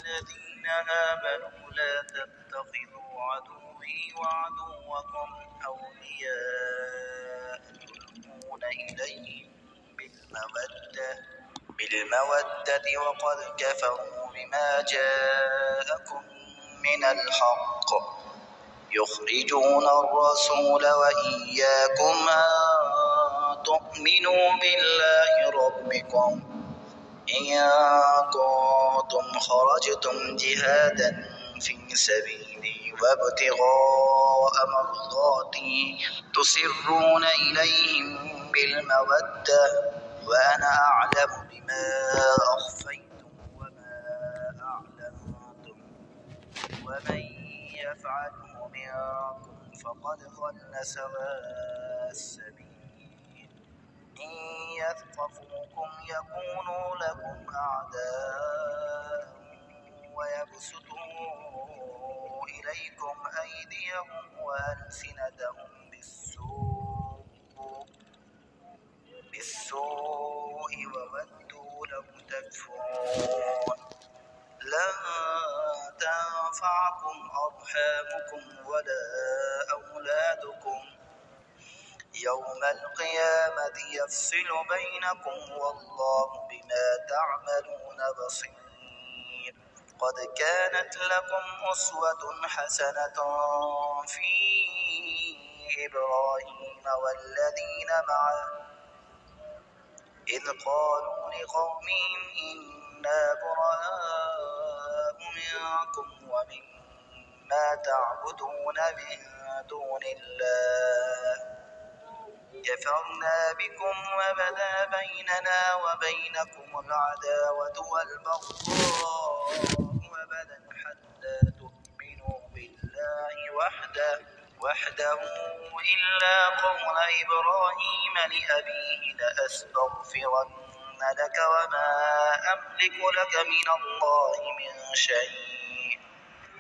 الذين آمنوا لا تتخذوا عدوي وعدوكم أولياء تلقون إليهم بالمودة وقد كفروا بما جاءكم من الحق يخرجون الرسول وإياكم أن تؤمنوا بالله ربكم إن كنتم خرجتم جهادا في سبيلي وابتغاء مرضاتي تسرون إليهم بالمودة وأنا أعلم بما أخفيتم وما أعلنتم ومن يفعله منكم فقد ضل سواء السبيل إن يثقفوكم يكونوا لكم أعداء ويبسطوا إليكم أيديهم وألسنتهم بالسوء وودوا لو تكفرون لن تنفعكم أرحامكم ولا أولادكم يوم القيامة يفصل بينكم والله بما تعملون بصير قد كانت لكم أسوة حسنة في إبراهيم والذين معه إذ قالوا لقومهم إنا براء منكم ومما تعبدون من دون الله كفرنا بكم وبدا بيننا وبينكم العداوة والبغضاء أبدا حتى تؤمنوا بالله وحده إلا قول إبراهيم لأبيه لأستغفرن لك وما أملك لك من الله من شيء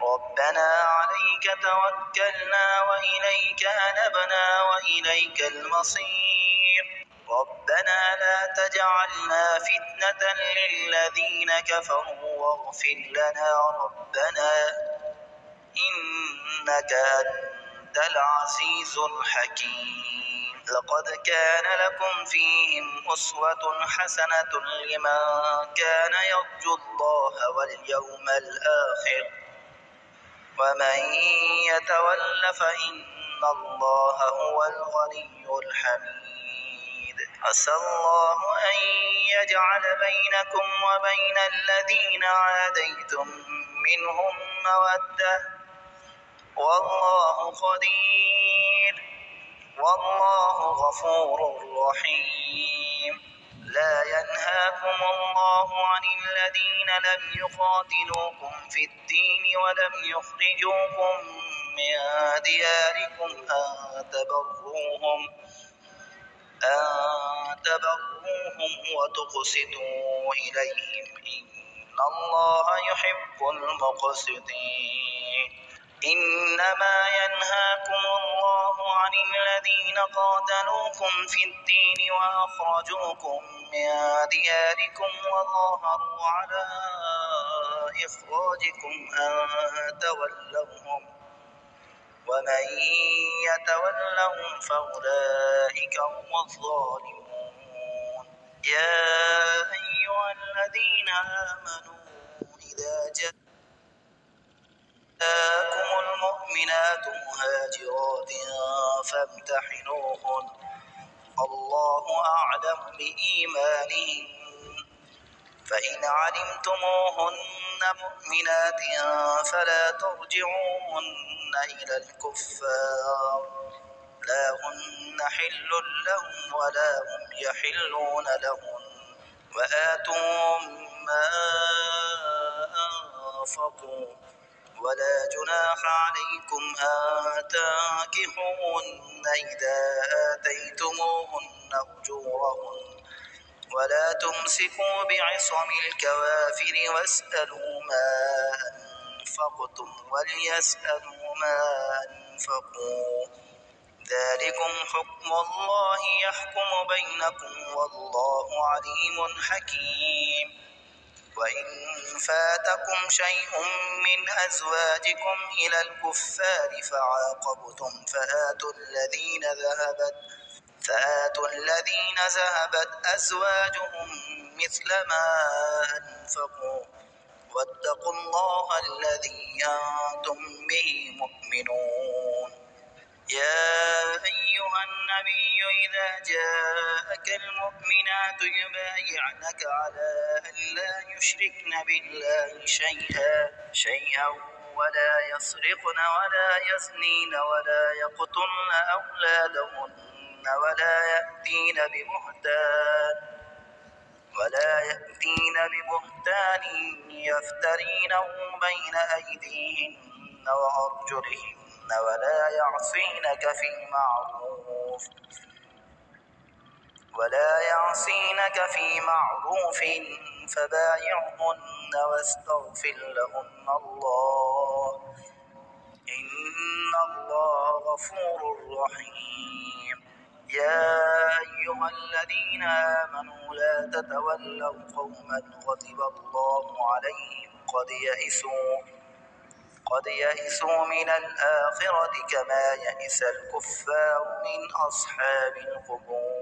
ربنا عليك توكلنا وإليك أنبنا وإليك المصير ربنا لا تجعلنا فتنة للذين كفروا واغفر لنا ربنا إنك أنت العزيز الحكيم لقد كان لكم فيهم أسوة حسنة لمن كان يرجو الله واليوم الآخر ومن يتول فإن الله هو الغني الحميد عسى الله أن يجعل بينكم وبين الذين عاديتم منهم مودة والله قدير والله غفور رحيم لا ينهاكم الله عن الذين لم يقاتلوكم في الدين ولم يخرجوكم من دياركم أن تبروهم وتقسطوا إليهم إن الله يحب المقسطين إنما ينهاكم الله عن الذين قاتلوكم في الدين وأخرجوكم من دياركم وظاهروا على إخراجكم أن تولوهم ومن يتولهم فأولئك هم الظالمون يا أيها الذين آمنوا إذا جاءكم المؤمنات مهاجرات فامتحنوهن الله أعلم بإيمانهن فإن علمتموهن مؤمنات فلا ترجعوهن إلى الكفار لا هن حل لهم ولا هم يحلون لهن وآتوهم ما أنفقوا ولا جناح عليكم أن تنكحوهن إذا آتيتموهن أجورهن ولا تمسكوا بعصم الكوافر واسألوا ما أنفقتم وليسألوا ما أنفقوا ذلكم حكم الله يحكم بينكم والله عليم حكيم وإن فاتكم شيء من أزواجكم إلى الكفار فعاقبتم فآتوا الذين ذهبت أزواجهم مثل ما أنفقوا واتقوا الله الذي أنتم به مؤمنون. يا أيها النبي إذا جاءك المؤمنات يبايعنك على أن لا يشركن بالله شيئا ولا يسرقن ولا يزنين ولا يقتلن أولادهن ولا يأتين ببهتان يفترينه بين أيديهن وأرجلهن ولا يعصينك في معروف فبايعهن واستغفر لهن الله إن الله غفور رحيم. يا أيها الذين آمنوا لا تتولوا قوما غضب الله عليهم قد يئسوا من الآخرة كما يئس الكفار من أصحاب القبور.